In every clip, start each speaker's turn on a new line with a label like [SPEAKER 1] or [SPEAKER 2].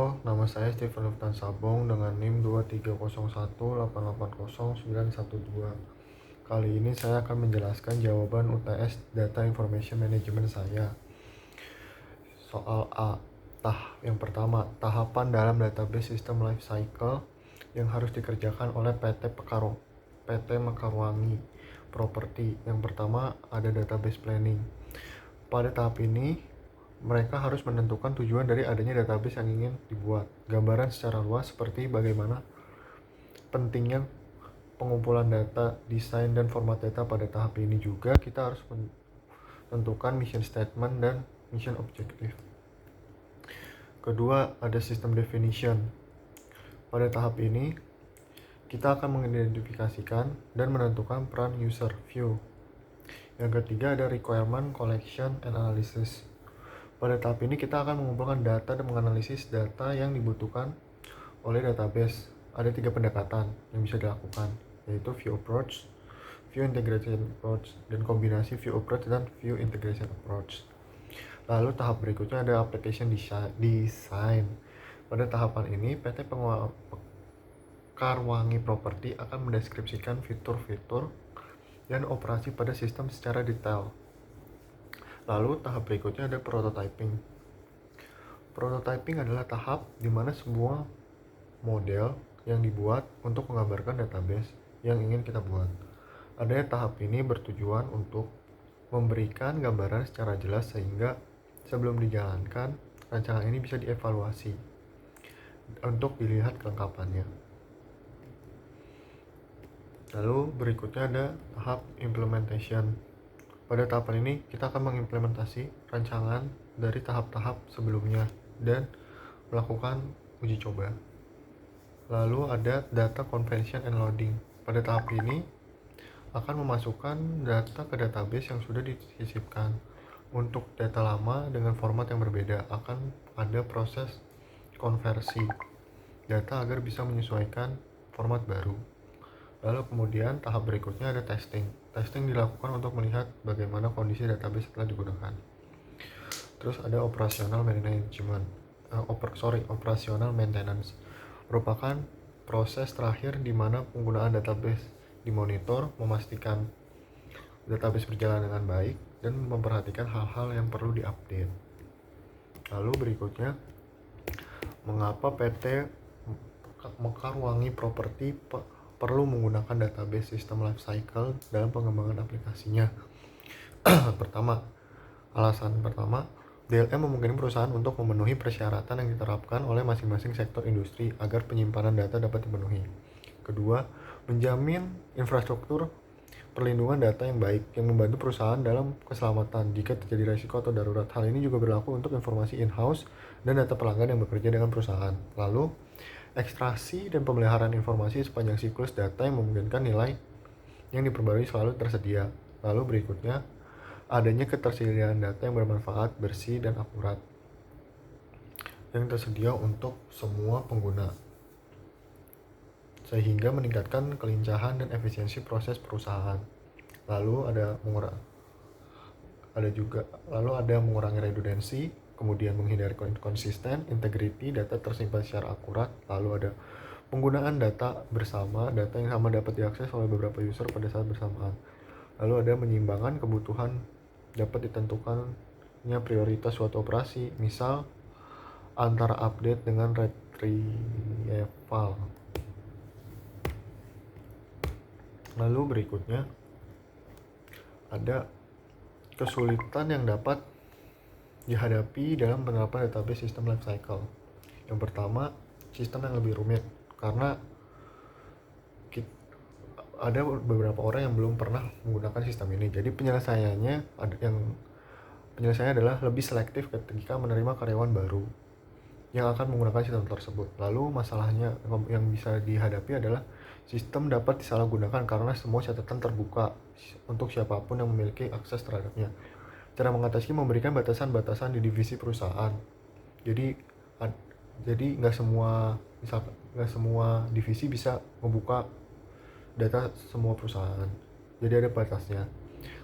[SPEAKER 1] Halo, nama saya Steven Luftan Sabong dengan NIM 23018809112. Kali ini saya akan menjelaskan jawaban UTS Data Information Management saya. Soal A. Yang pertama, tahapan dalam database System Life Cycle yang harus dikerjakan oleh PT Mekarwangi Property. Yang pertama, ada database planning. Pada tahap ini, mereka harus menentukan tujuan dari adanya database yang ingin dibuat. Gambaran secara luas seperti bagaimana pentingnya pengumpulan data, desain, dan format data pada tahap ini. Juga kita harus menentukan mission statement dan mission objective. Kedua, ada system definition. Pada tahap ini, kita akan mengidentifikasikan dan menentukan peran user view. Yang ketiga, ada requirement collection and analysis. Pada tahap ini kita akan mengumpulkan data dan menganalisis data yang dibutuhkan oleh database. Ada 3 pendekatan yang bisa dilakukan, yaitu view approach, view integration approach, dan kombinasi view approach dan view integration approach. Lalu tahap berikutnya ada application design. Pada tahapan ini PT Mekarwangi Property akan mendeskripsikan fitur-fitur dan operasi pada sistem secara detail. Lalu tahap berikutnya ada prototyping. Prototyping adalah tahap di mana semua model yang dibuat untuk menggambarkan database yang ingin kita buat. Adanya tahap ini bertujuan untuk memberikan gambaran secara jelas sehingga sebelum dijalankan, rancangan ini bisa dievaluasi untuk dilihat kelengkapannya. Lalu berikutnya ada tahap implementation. Pada tahapan ini, kita akan mengimplementasi rancangan dari tahap-tahap sebelumnya dan melakukan uji coba. Lalu ada data conversion and loading. Pada tahap ini, akan memasukkan data ke database yang sudah disisipkan. Untuk data lama dengan format yang berbeda, akan ada proses konversi data agar bisa menyesuaikan format baru. Lalu kemudian tahap berikutnya ada testing. Testing dilakukan untuk melihat bagaimana kondisi database setelah digunakan. Terus ada operational maintenance. Merupakan proses terakhir di mana penggunaan database dimonitor, memastikan database berjalan dengan baik, dan memperhatikan hal-hal yang perlu diupdate. Lalu berikutnya, mengapa PT Mekarwangi Property perlu menggunakan database System Life Cycle dalam pengembangan aplikasinya. Alasan pertama, DLM memungkinkan perusahaan untuk memenuhi persyaratan yang diterapkan oleh masing-masing sektor industri agar penyimpanan data dapat dipenuhi. Kedua, menjamin infrastruktur perlindungan data yang baik yang membantu perusahaan dalam keselamatan jika terjadi risiko atau darurat. Hal ini juga berlaku untuk informasi in-house dan data pelanggan yang bekerja dengan perusahaan. Lalu, ekstraksi dan pemeliharaan informasi sepanjang siklus data yang memungkinkan nilai yang diperbarui selalu tersedia. Lalu berikutnya, adanya ketersediaan data yang bermanfaat, bersih, dan akurat yang tersedia untuk semua pengguna, sehingga meningkatkan kelincahan dan efisiensi proses perusahaan. Lalu ada mengurangi redundansi, kemudian menghindari konsisten, integriti, data tersimpan secara akurat. Lalu ada penggunaan data bersama, data yang sama dapat diakses oleh beberapa user pada saat bersamaan. Lalu ada menyeimbangkan kebutuhan, dapat ditentukannya prioritas suatu operasi, misal antara update dengan retrieval. Lalu berikutnya ada kesulitan yang dapat dihadapi dalam penerapan database System Life Cycle. Yang pertama, sistem yang lebih rumit karena ada beberapa orang yang belum pernah menggunakan sistem ini. Jadi penyelesaiannya adalah lebih selektif ketika menerima karyawan baru yang akan menggunakan sistem tersebut. Lalu masalahnya yang bisa dihadapi adalah sistem dapat disalahgunakan karena semua catatan terbuka untuk siapapun yang memiliki akses terhadapnya. Cara mengatasi memberikan batasan-batasan di divisi perusahaan. Jadi nggak semua divisi bisa membuka data semua perusahaan. Jadi ada batasnya.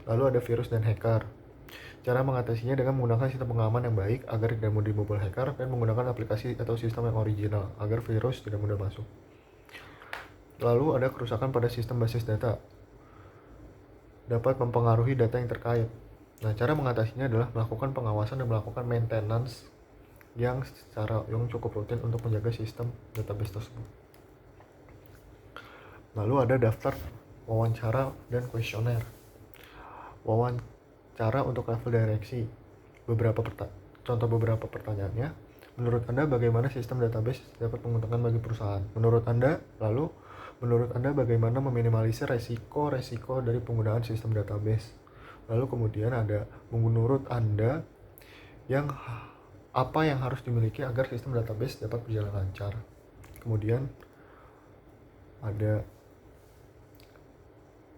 [SPEAKER 1] Lalu ada virus dan hacker. Cara mengatasinya dengan menggunakan sistem pengaman yang baik agar tidak mudah dibobol hacker dan menggunakan aplikasi atau sistem yang original agar virus tidak mudah masuk. Lalu ada kerusakan pada sistem basis data dapat mempengaruhi data yang terkait. Nah, cara mengatasinya adalah melakukan pengawasan dan melakukan maintenance yang cukup rutin untuk menjaga sistem database tersebut. Lalu ada daftar wawancara dan kuesioner. Wawancara untuk level direksi. Contoh beberapa pertanyaannya. Menurut Anda bagaimana sistem database dapat menguntungkan bagi perusahaan? Menurut Anda bagaimana meminimalisir resiko dari penggunaan sistem database? Lalu kemudian ada menurut Anda apa yang harus dimiliki agar sistem database dapat berjalan lancar? Kemudian ada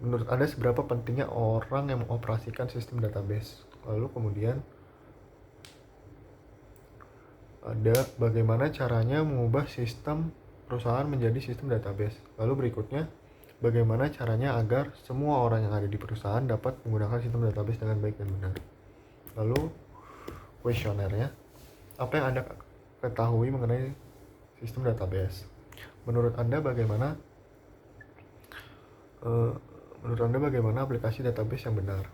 [SPEAKER 1] menurut Anda seberapa pentingnya orang yang mengoperasikan sistem database? Lalu kemudian ada bagaimana caranya mengubah sistem perusahaan menjadi sistem database. Lalu berikutnya, bagaimana caranya agar semua orang yang ada di perusahaan dapat menggunakan sistem database dengan baik dan benar. Lalu kuesionernya, apa yang Anda ketahui mengenai sistem database? Menurut Anda bagaimana aplikasi database yang benar?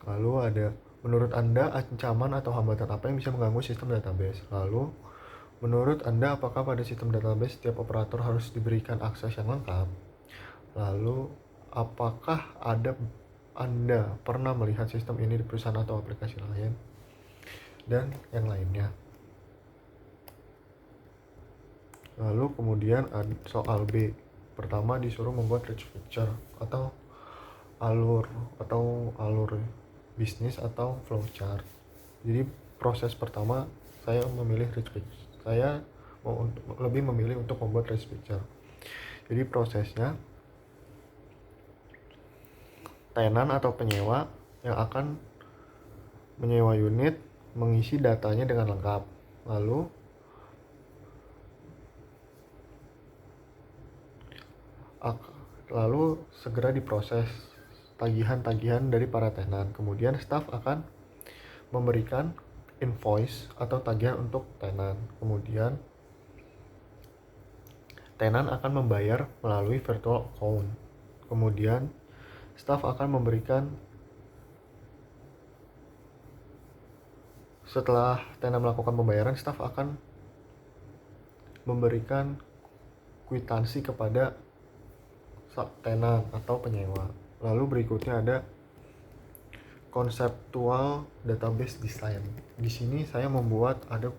[SPEAKER 1] Lalu ada menurut Anda ancaman atau hambatan apa yang bisa mengganggu sistem database? Lalu menurut Anda apakah pada sistem database setiap operator harus diberikan akses yang lengkap? Lalu apakah Anda pernah melihat sistem ini di perusahaan atau aplikasi lain? Dan yang lainnya. Lalu kemudian soal B. Pertama disuruh membuat rich picture atau alur bisnis atau flowchart. Jadi proses pertama saya memilih rich picture. Saya lebih memilih untuk membuat rich picture. Jadi prosesnya tenan atau penyewa yang akan menyewa unit mengisi datanya dengan lengkap. Lalu segera diproses tagihan-tagihan dari para tenan. Kemudian staf akan memberikan invoice atau tagihan untuk tenan. Kemudian tenan akan membayar melalui virtual account. Kemudian staf akan setelah tenan melakukan pembayaran, staf akan memberikan kwitansi kepada tenan atau penyewa. Lalu berikutnya ada konseptual database design. Di sini saya membuat ada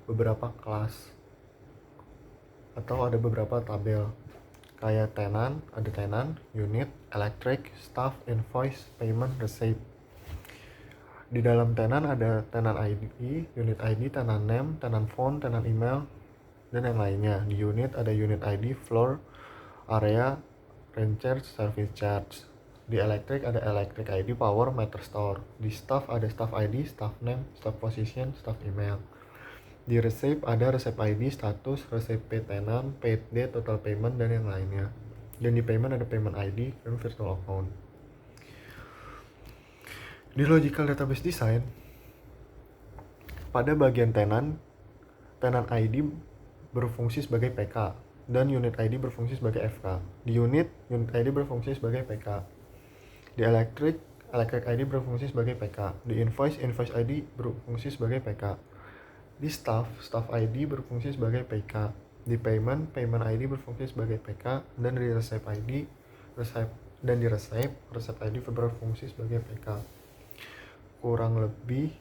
[SPEAKER 1] beberapa kelas atau ada beberapa tabel. Kayak tenan, ada tenan, unit, electric, staff, invoice, payment, receipt. Di dalam tenan ada tenan ID, unit ID, tenan name, tenan phone, tenan email, dan yang lainnya. Di unit ada unit ID, floor, area, rent charge, service charge. Di electric ada electric ID, power, meter store. Di staff ada staff ID, staff name, staff position, staff email. Di receipt ada receipt ID, status, receipt pay tenan, paid date, total payment, dan yang lainnya. Dan di payment ada payment ID dan virtual account. Di logical database design, pada bagian tenan ID berfungsi sebagai PK dan unit ID berfungsi sebagai FK. Di unit ID berfungsi sebagai PK. Di electric ID berfungsi sebagai PK. Di invoice ID berfungsi sebagai PK. Di staff ID berfungsi sebagai PK. Di payment ID berfungsi sebagai PK. Dan di receipt ID berfungsi sebagai PK. Kurang lebih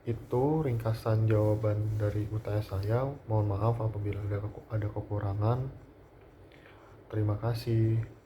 [SPEAKER 1] itu ringkasan jawaban dari UTS saya. Mohon maaf apabila ada kekurangan. Terima kasih.